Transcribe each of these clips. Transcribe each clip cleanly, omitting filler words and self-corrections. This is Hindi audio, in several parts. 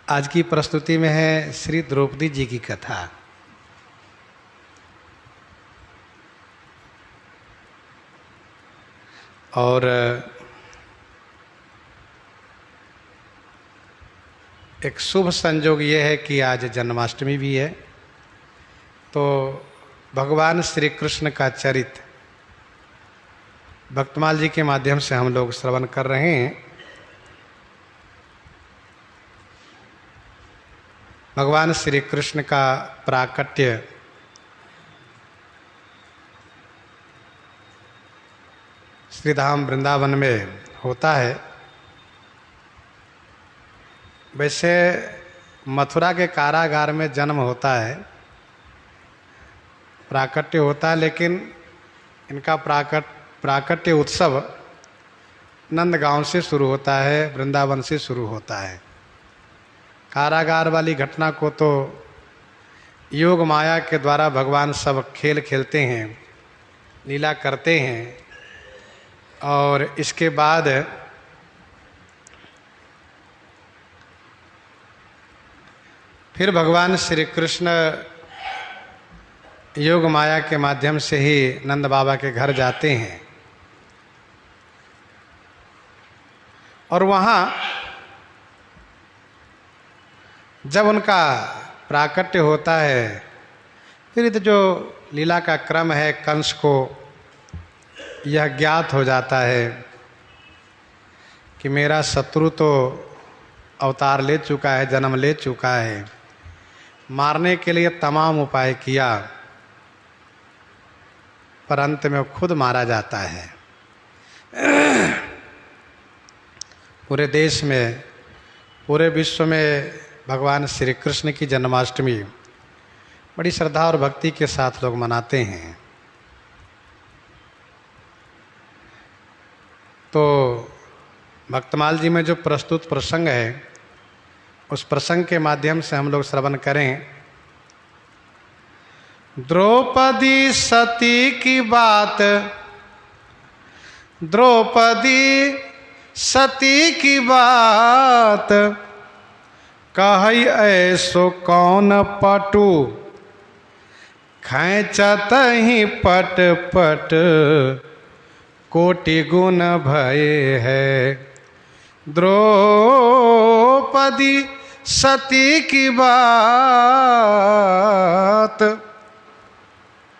आज की प्रस्तुति में है श्री द्रौपदी जी की कथा। और एक शुभ संयोग ये है कि आज जन्माष्टमी भी है, तो भगवान श्री कृष्ण का चरित्र भक्तमाल जी के माध्यम से हम लोग श्रवण कर रहे हैं। भगवान श्री कृष्ण का प्राकट्य श्रीधाम वृंदावन में होता है। वैसे मथुरा के कारागार में जन्म होता है, प्राकट्य होता है, लेकिन इनका प्राकट्य उत्सव नंदगांव से शुरू होता है, वृंदावन से शुरू होता है। कारागार वाली घटना को तो योग माया के द्वारा भगवान सब खेल खेलते हैं, लीला करते हैं, और इसके बाद फिर भगवान श्री कृष्ण योग माया के माध्यम से ही नंद बाबा के घर जाते हैं। और वहाँ जब उनका प्राकट्य होता है, फिर तो जो लीला का क्रम है, कंस को यह ज्ञात हो जाता है कि मेरा शत्रु तो अवतार ले चुका है, जन्म ले चुका है। मारने के लिए तमाम उपाय किया, पर अंत में वो खुद मारा जाता है। पूरे देश में, पूरे विश्व में भगवान श्री कृष्ण की जन्माष्टमी बड़ी श्रद्धा और भक्ति के साथ लोग मनाते हैं। तो भक्तमाल जी में जो प्रस्तुत प्रसंग है, उस प्रसंग के माध्यम से हम लोग श्रवण करें। द्रौपदी सती की बात, द्रौपदी सती की बात, कहई ऐसो कौन पटु, खैंचत ही पट पट, कोटि गुण भये है। द्रौपदी सती की बात,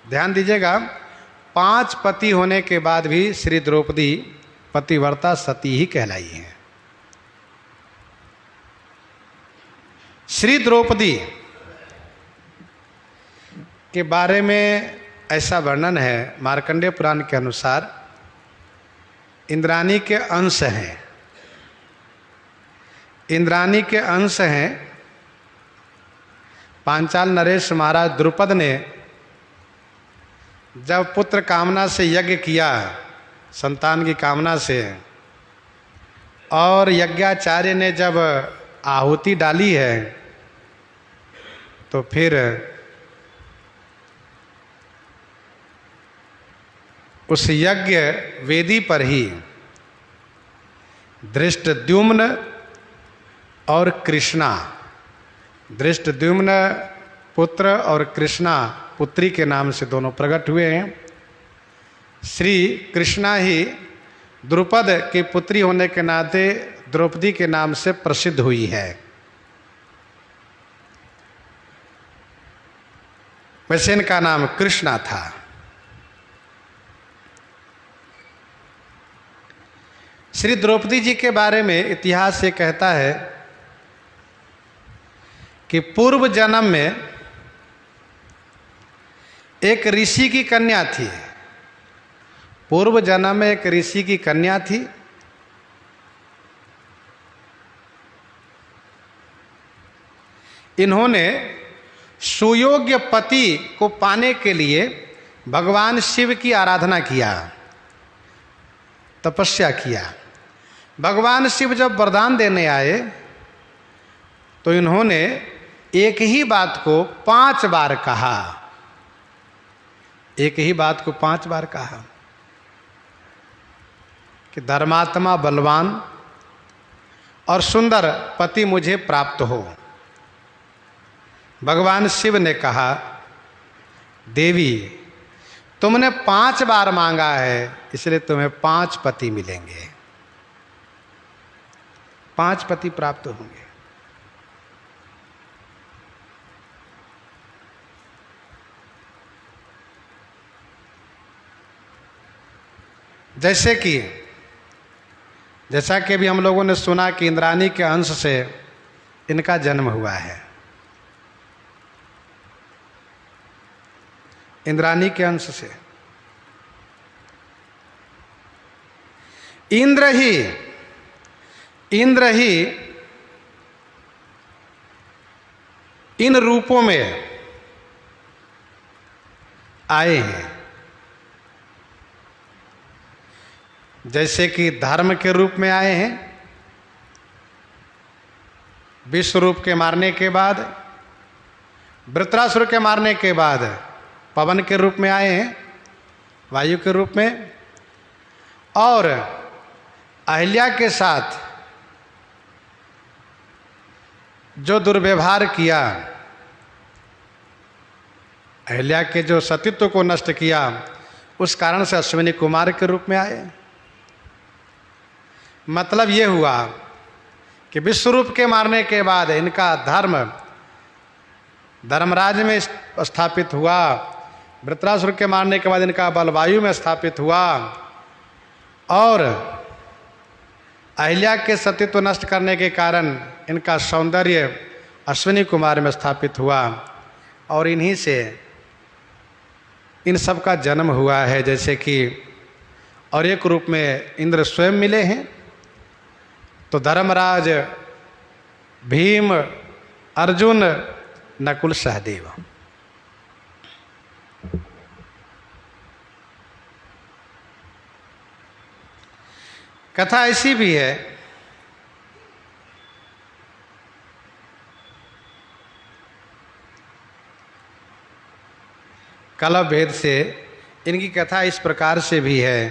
ध्यान दीजिएगा, 5 पति होने के बाद भी श्री द्रौपदी पतिव्रता सती ही कहलाई है। श्री द्रौपदी के बारे में ऐसा वर्णन है, मार्कंडेय पुराण के अनुसार इंद्राणी के अंश हैं। इंद्राणी के अंश हैं। पांचाल नरेश महाराज द्रुपद ने जब पुत्र कामना से यज्ञ किया, संतान की कामना से, और यज्ञाचार्य ने जब आहुति डाली है, तो फिर उस यज्ञ वेदी पर ही धृष्टद्युम्न और कृष्णा, धृष्टद्युम्न पुत्र और कृष्णा पुत्री के नाम से दोनों प्रकट हुए हैं। श्री कृष्णा ही द्रुपद की पुत्री होने के नाते द्रौपदी के नाम से प्रसिद्ध हुई है। वैसे इनका नाम कृष्णा था। श्री द्रौपदी जी के बारे में इतिहास ये कहता है कि पूर्व जन्म में एक ऋषि की कन्या थी। पूर्व जन्म में एक ऋषि की कन्या थी। इन्होंने सुयोग्य पति को पाने के लिए भगवान शिव की आराधना किया, तपस्या किया। भगवान शिव जब वरदान देने आए, तो इन्होंने एक ही बात को 5 बार कहा। एक ही बात को 5 बार कहा कि धर्मात्मा बलवान, और सुंदर पति मुझे प्राप्त हो। भगवान शिव ने कहा, देवी तुमने 5 बार मांगा है, इसलिए तुम्हें 5 पति मिलेंगे, 5 पति प्राप्त होंगे। जैसा कि अभी हम लोगों ने सुना कि इंद्राणी के अंश से इनका जन्म हुआ है। इंद्राणी के अंश से इंद्र ही इन रूपों में आए हैं। जैसे कि धर्म के रूप में आए हैं, विश्वरूप के मारने के बाद, वृत्रासुर के मारने के बाद पवन के रूप में आए हैं, वायु के रूप में, और अहिल्या के साथ जो दुर्व्यवहार किया, अहिल्या के जो सतीत्व को नष्ट किया, उस कारण से अश्विनी कुमार के रूप में आए। मतलब ये हुआ कि विश्वरूप के मारने के बाद इनका धर्म धर्मराज में स्थापित हुआ, वृत्रासुर के मारने के बाद इनका बल वायु में स्थापित हुआ, और अहिल्या के सतीत्व नष्ट करने के कारण इनका सौंदर्य अश्विनी कुमार में स्थापित हुआ, और इन्हीं से इन सब का जन्म हुआ है। जैसे कि और एक रूप में इंद्र स्वयं मिले हैं, तो धर्मराज, भीम, अर्जुन, नकुल, सहदेव। कथा ऐसी भी है कलव भेद से, इनकी कथा इस प्रकार से भी है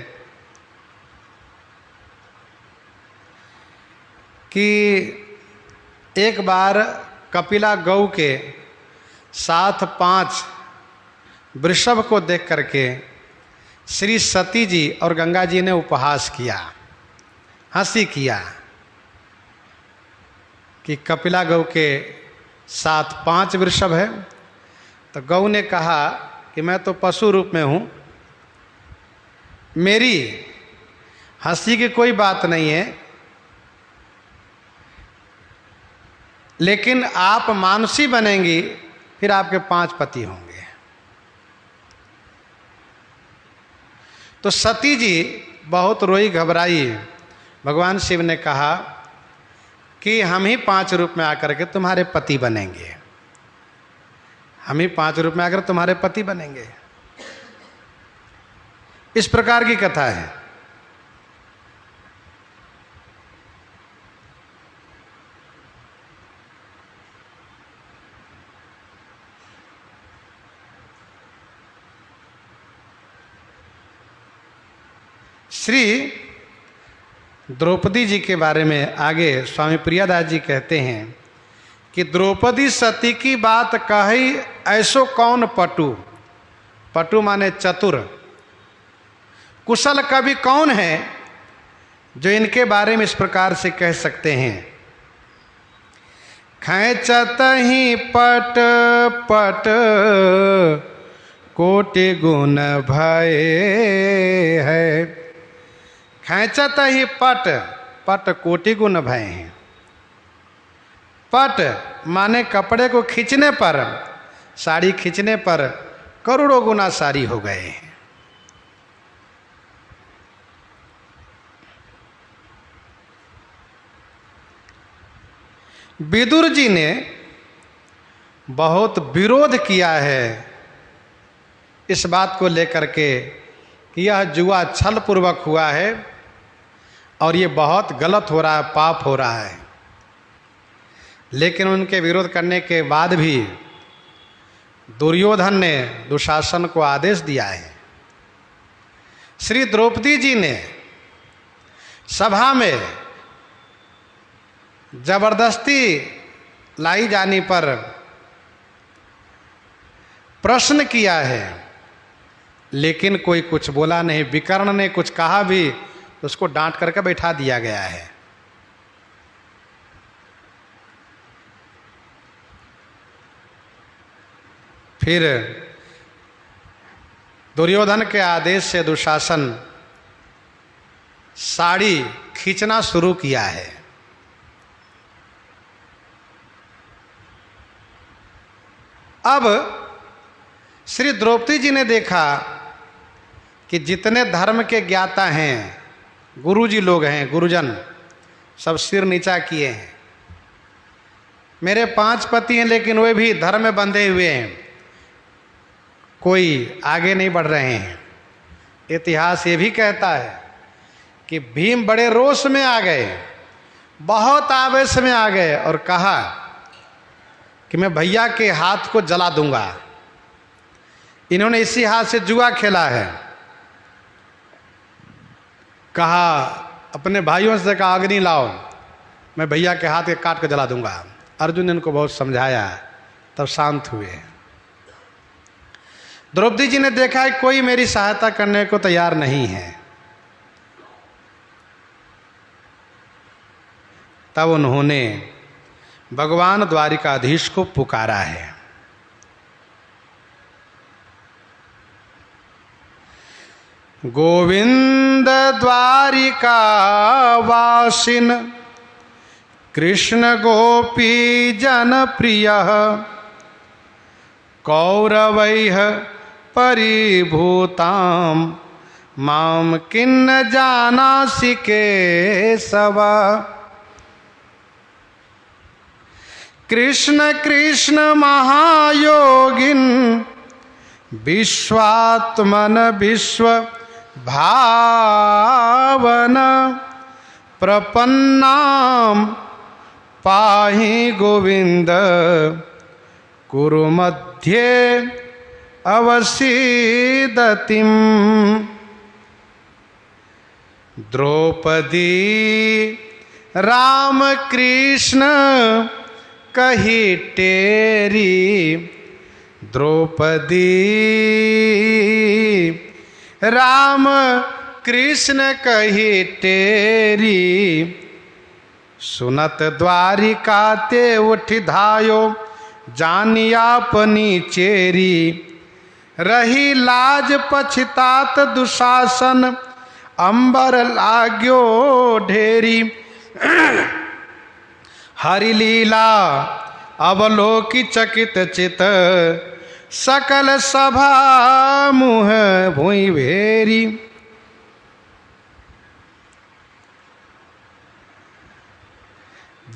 कि एक बार कपिला गौ के साथ 5 वृषभ को देख करके श्री सती जी और गंगा जी ने उपहास किया, हंसी किया कि कपिला गौ के साथ 5 वृषभ है। तो गौ ने कहा कि मैं तो पशु रूप में हूँ, मेरी हंसी की कोई बात नहीं है, लेकिन आप मानसी बनेंगी, फिर आपके 5 पति होंगे। तो सती जी बहुत रोई, घबराई। भगवान शिव ने कहा कि हम ही 5 रूप में आकर के तुम्हारे पति बनेंगे, हम ही 5 रूप में आकर तुम्हारे पति बनेंगे। इस प्रकार की कथा है। श्री द्रौपदी जी के बारे में आगे स्वामी प्रियादास जी कहते हैं कि द्रौपदी सती की बात कही ऐसो कौन पटु, पटु माने चतुर, कुशल कवि कौन है जो इनके बारे में इस प्रकार से कह सकते हैं। खैचत ही पट पट कोटि गुण भय है। खैचत ही पट, पट कोटि गुण भय हैं। पट माने कपड़े को खींचने पर, साड़ी खींचने पर करोड़ों गुना सारी हो गए हैं। विदुर जी ने बहुत विरोध किया है इस बात को लेकर के कि यह जुआ छल पूर्वक हुआ है और ये बहुत गलत हो रहा है, पाप हो रहा है। लेकिन उनके विरोध करने के बाद भी दुर्योधन ने दुशासन को आदेश दिया है। श्री द्रौपदी जी ने सभा में जबरदस्ती लाई जाने पर प्रश्न किया है, लेकिन कोई कुछ बोला नहीं। विकर्ण ने कुछ कहा भी तो उसको डांट करके बैठा दिया गया है। फिर दुर्योधन के आदेश से दुशासन साड़ी खींचना शुरू किया है। अब श्री द्रौपदी जी ने देखा कि जितने धर्म के ज्ञाता हैं, गुरुजी लोग हैं, गुरुजन, सब सिर नीचा किए हैं। मेरे 5 पति हैं, लेकिन वे भी धर्म में बंधे हुए हैं, कोई आगे नहीं बढ़ रहे हैं। इतिहास ये भी कहता है कि भीम बड़े रोष में आ गए, बहुत आवेश में आ गए और कहा कि मैं भैया के हाथ को जला दूंगा। इन्होंने इसी हाथ से जुआ खेला है। कहा अपने भाइयों से कहा अग्नि लाओ, मैं भैया के हाथ के काट के जला दूंगा। अर्जुन ने इनको बहुत समझाया, तब शांत हुए। द्रौपदी जी ने देखा कि कोई मेरी सहायता करने को तैयार नहीं है। तब उन्होंने भगवान द्वारिकाधीश को पुकारा है। गोविंद द्वारिका वासिन कृष्ण गोपी जन प्रिय कौरवैः परिभूतां माम किन्न जानासि केशव। कृष्ण कृष्ण महायोगिन विश्वात्मन विश्व भावन प्रपन्नाम पाहि गोविंद कुरु मध्ये अवसीदतिम। द्रौपदी राम कृष्ण कही टेरी, द्रौपदी राम कृष्ण कही टेरी। सुनत द्वारिका ते उठ धायो जानियापनी चेरी। रही लाज पछतात दुशासन अंबर लाग्यो ढेरी। हरि लीला अवलोकि चकित चित सकल सभा मुह भुई भेरी।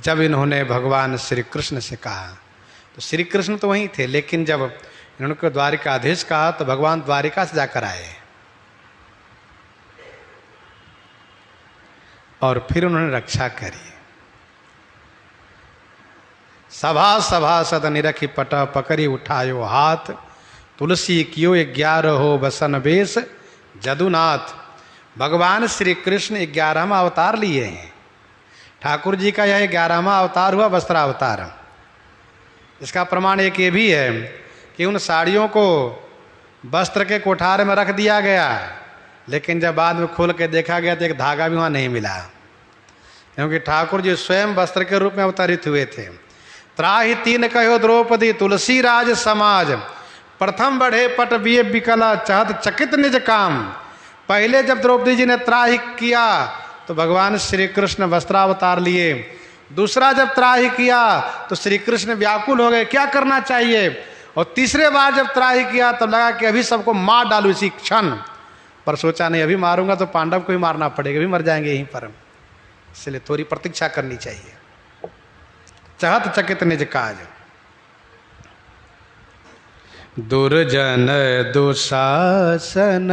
जब इन्होंने भगवान श्री कृष्ण से कहा तो श्री कृष्ण तो वहीं थे, लेकिन जब इन्होंने द्वारिकाधीश कहा तो भगवान द्वारिका से जाकर आए और फिर उन्होंने रक्षा करी। सभा सभासद निरखी पट पकड़ी उठायो हाथ। तुलसी कियो 11 हो बसन बेश जदुनाथ। भगवान श्री कृष्ण 11वां अवतार लिए हैं। ठाकुर जी का यह 11वां अवतार हुआ वस्त्रावतार। इसका प्रमाण एक ये भी है कि उन साड़ियों को वस्त्र के कोठार में रख दिया गया, लेकिन जब बाद में खोल के देखा गया तो एक धागा भी वहाँ नहीं मिला, क्योंकि ठाकुर जी स्वयं वस्त्र के रूप में अवतरित हुए थे। त्राहि 3 कहो द्रौपदी तुलसी राज समाज। प्रथम बढ़े पट बिये बिकला चाहत चकित निज काम। पहले जब द्रौपदी जी ने त्राहि किया तो भगवान श्री कृष्ण वस्त्रावतार लिए। दूसरा जब त्राहि किया तो श्री कृष्ण व्याकुल हो गए, क्या करना चाहिए। और तीसरे बार जब त्राहि किया तब लगा कि अभी सबको मार डालू इसी क्षण, पर सोचा नहीं अभी मारूंगा तो पांडव को ही मारना पड़ेगा, अभी मर जाएंगे यहीं पर, इसलिए थोड़ी प्रतीक्षा करनी चाहिए। चाहत चकित निज काज। दुर्जन दुशासन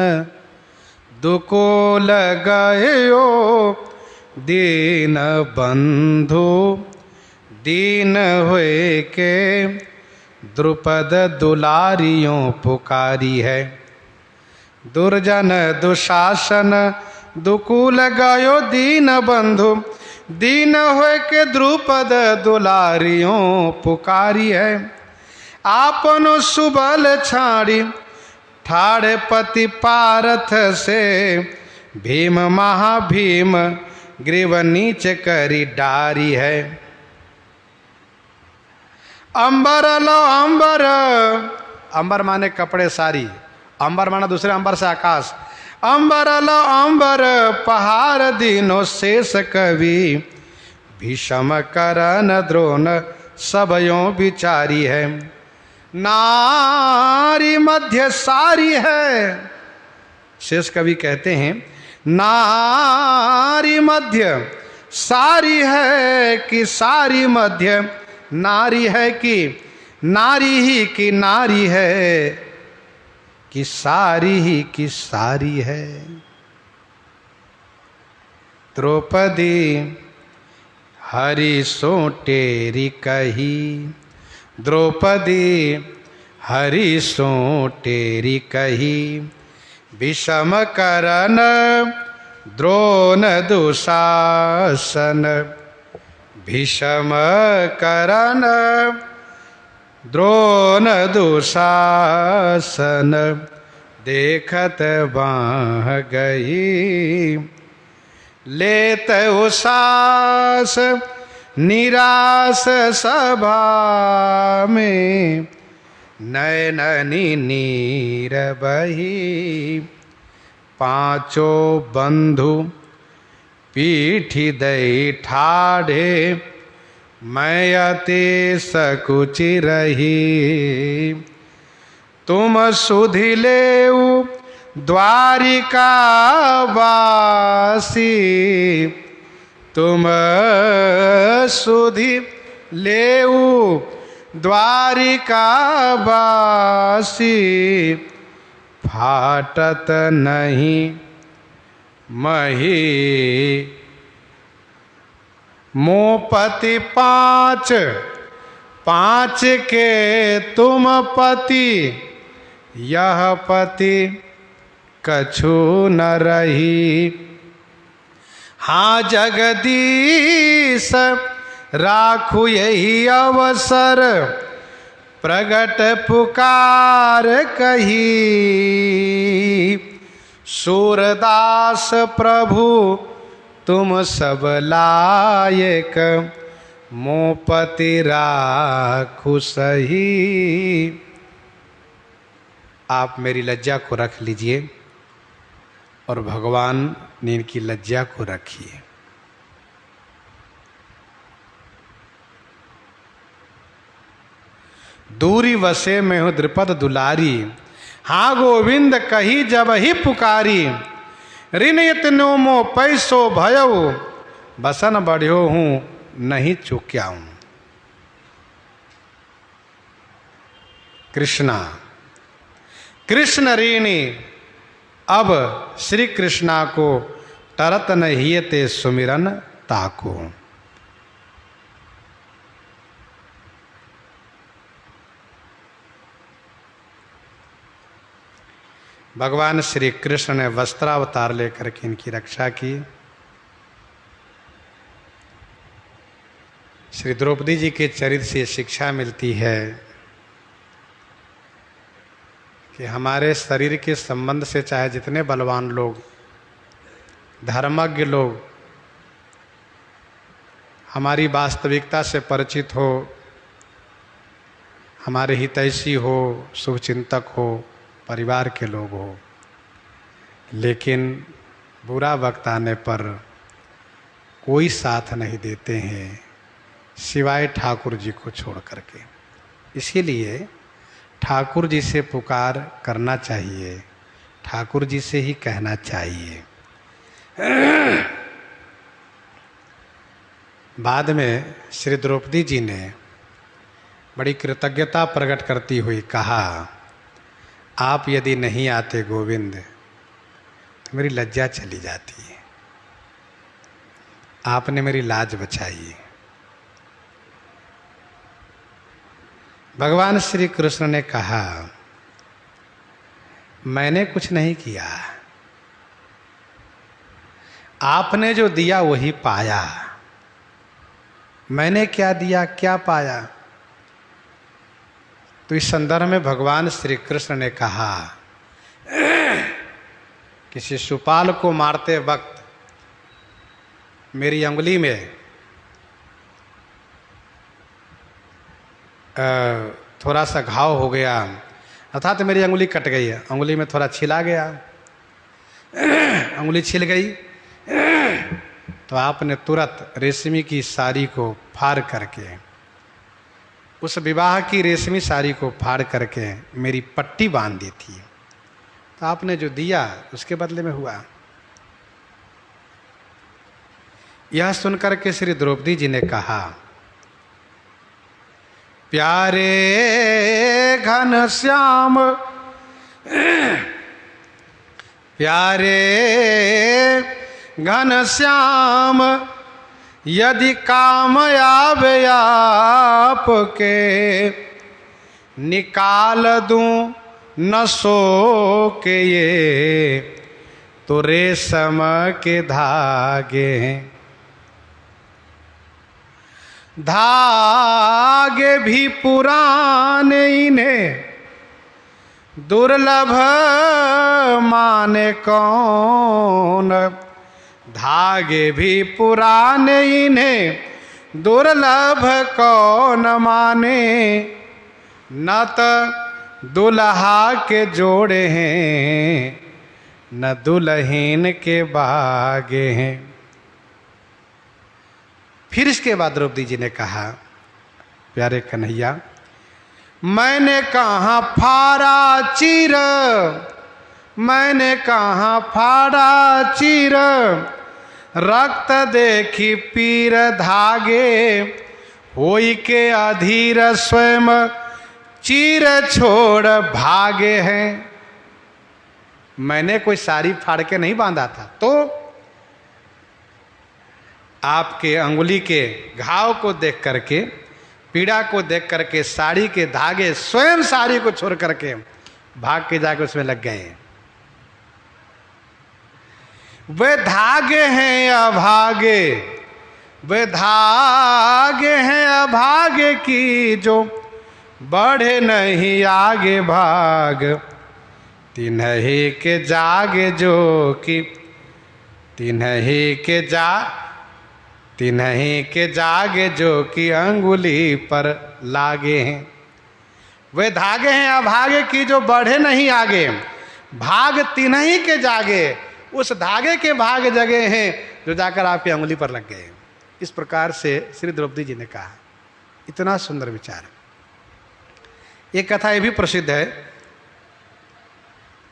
दुको लगायो दीन बंधु दीन हुए के द्रुपद दुलारियों पुकारी है। दुर्जन दुशासन दुकूल गयो दीन बंधु दीन होय के द्रुपद दुलारियों पुकारी है। आपनो सुबल छाड़ी ठाड़े पति पारथ से, भीम महाभीम ग्रीव नीच करी डारी है। अंबर लो अंबर, अंबर माने कपड़े सारी, अंबर माना दूसरे अंबर से आकाश। अंबर लो अंबर पहाड़ दीनो शेष कवि, भीषम करन द्रोण सबयों विचारी है। नारी मध्य सारी है, शेष कवि कहते हैं नारी मध्य सारी है कि सारी मध्य नारी है कि नारी ही की नारी है कि सारी ही की सारी है। द्रौपदी हरि सो टेरी कही, द्रौपदी हरि सो टेरी कही, विषम करन द्रोण दुशासन, भीषम करन द्रोण दुशासन, देखत बाह गई लेत उसास, निराश सभा में नयननी नीर बही। पांचों बंधु पीठी दई ठाढ़े, मैं अति सकुचि रही। तुम सुधि लेऊ द्वारिका वासी, तुम सुधि लेऊ द्वारिका वासी, फाटत नहीं मही मोपति पांच, पांच के तुम पति, यह पति कछु न रही। हाँ जगदीश राखु यही अवसर, प्रगट पुकार कही। सूरदास प्रभु तुम सब लायक, मोपति राखु सही। आप मेरी लज्जा को रख लीजिए और भगवान ने इनकी लज्जा को रखिए। दूरी वसे में हो द्रुपद दुलारी, हाँ गोविंद कही जब ही पुकारी। ऋण इतनो मो पैसो भयो, बसन बढ़्यो हूँ नहीं चूक्या हूँ। कृष्णा कृष्ण ऋणी, अब श्री कृष्णा को तरत नहीं ते सुमिरन ताको। भगवान श्री कृष्ण ने वस्त्रावतार लेकर के इनकी रक्षा की। श्री द्रौपदी जी के चरित्र से शिक्षा मिलती है कि हमारे शरीर के संबंध से चाहे जितने बलवान लोग, धर्मज्ञ लोग हमारी वास्तविकता से परिचित हो, हमारे हितैषी हो, शुभचिंतक हो, परिवार के लोग हो, लेकिन बुरा वक्त आने पर कोई साथ नहीं देते हैं सिवाय ठाकुर जी को छोड़ करके। इसीलिए ठाकुर जी से पुकार करना चाहिए, ठाकुर जी से ही कहना चाहिए। बाद में श्री द्रौपदी जी ने बड़ी कृतज्ञता प्रकट करती हुई कहा, आप यदि नहीं आते गोविंद तो मेरी लज्जा चली जाती है, आपने मेरी लाज बचाई। भगवान श्री कृष्ण ने कहा, मैंने कुछ नहीं किया, आपने जो दिया वही पाया। मैंने क्या दिया, क्या पाया। तो इस संदर्भ में भगवान श्री कृष्ण ने कहा, कि शिशुपाल को मारते वक्त मेरी अंगुली में थोड़ा सा घाव हो गया, अर्थात मेरी अंगुली कट गई है, अंगुली में थोड़ा छिला गया, अंगुली छिल गई, तो आपने तुरंत रेशमी की साड़ी को फाड़ करके, उस विवाह की रेशमी साड़ी को फाड़ करके मेरी पट्टी बांध दी थी। तो आपने जो दिया उसके बदले में हुआ। यह सुनकर के श्री द्रौपदी जी ने कहा, प्यारे घनश्याम, प्यारे घनश्याम, यदि काम आवे आपके, निकाल दूं न सो के ये तो रेशम के धागे हैं। धागे भी पुराने इन्हें दुर्लभ माने कौन, धागे भी पुराने इन्हें दुर्लभ कौन माने, न तो दुल्हा के जोड़े हैं न दुल्हीन के बागे हैं। फिर इसके बाद द्रौपदी जी ने कहा, प्यारे कन्हैया, मैंने कहाँ फाड़ा चीर, मैंने कहाँ फाड़ा चीर, रक्त देखी पीर धागे, होई के अधीर स्वयं चीर छोड़ भागे हैं। मैंने कोई साड़ी फाड़ के नहीं बांधा था, तो आपके अंगुली के घाव को देख करके, पीड़ा को देख करके साड़ी के धागे, स्वयं साड़ी को छोड़ करके भाग के जाके उसमें लग गए। वे धागे हैं अभागे, वे धागे हैं अभागे की, जो बढ़े नहीं आगे भाग, तिन्ही के जागे जो कि, तिन्ही के जागे जो कि अंगुली पर लागे हैं। वे धागे हैं अभागे की, जो बढ़े नहीं आगे, भाग तिन्ही के जागे, उस धागे के भाग जगह हैं जो जाकर आपकी अंगुली पर लग गए। इस प्रकार से श्री द्रौपदी जी ने कहा। इतना सुंदर विचार। एक कथा ये भी प्रसिद्ध है।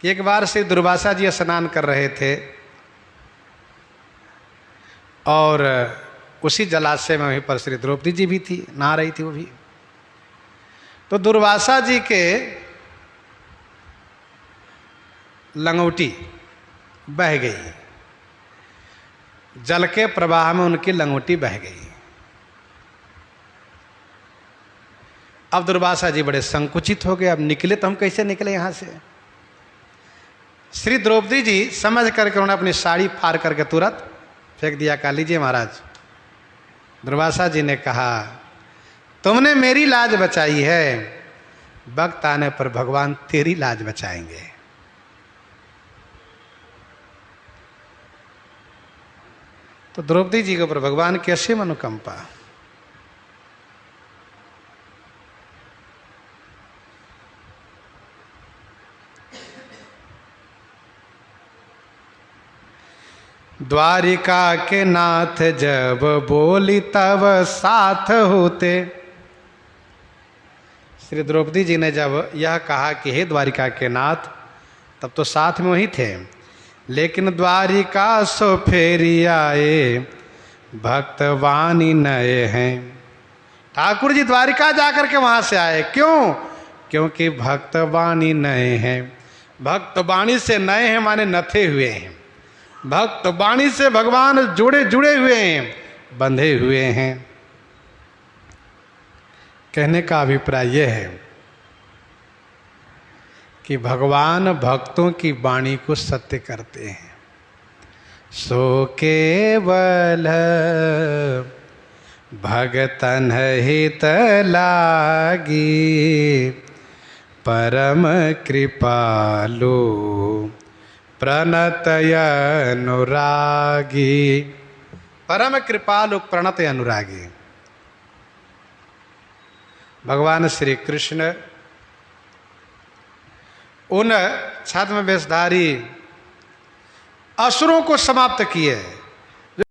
एक बार श्री दुर्वासा जी स्नान कर रहे थे और उसी जलाशय में वहीं पर श्री द्रौपदी जी भी थी, नहा रही थी वो भी। तो दुर्वासा जी के लंगोटी बह गई, जल के प्रवाह में उनकी लंगोटी बह गई। अब दुर्वासा जी बड़े संकुचित हो गए, अब निकले तो हम कैसे निकले यहाँ से। श्री द्रौपदी जी समझ करके उन्होंने अपनी साड़ी फाड़ करके तुरंत फेंक दिया। कहा, लीजिए महाराज। दुर्वासा जी ने कहा, तुमने मेरी लाज बचाई है, वक्त आने पर भगवान तेरी लाज बचाएंगे। तो द्रौपदी जी के ऊपर भगवान की असीम अनुकंपा। द्वारिका के नाथ जब बोली तब साथ होते। श्री द्रौपदी जी ने जब यह कहा कि हे द्वारिका के नाथ, तब तो साथ में वही थे, लेकिन द्वारिका सो फेरी आए, भक्तवानी नए हैं। ठाकुर जी द्वारिका जाकर के वहां से आए। क्यों? क्योंकि भक्तवानी नए हैं। भक्तवाणी से नए हैं माने नथे हुए हैं। भक्तवाणी से भगवान जुड़े हुए हैं, बंधे हुए हैं। कहने का अभिप्राय यह है कि भगवान भक्तों की वाणी को सत्य करते हैं। सो केवल भगतन हित लागी परम कृपालु प्रणत अनुरागी। परम कृपालु प्रणत अनुरागी। भगवान श्री कृष्ण उन छद्म वेशधारी असुरों को समाप्त किए।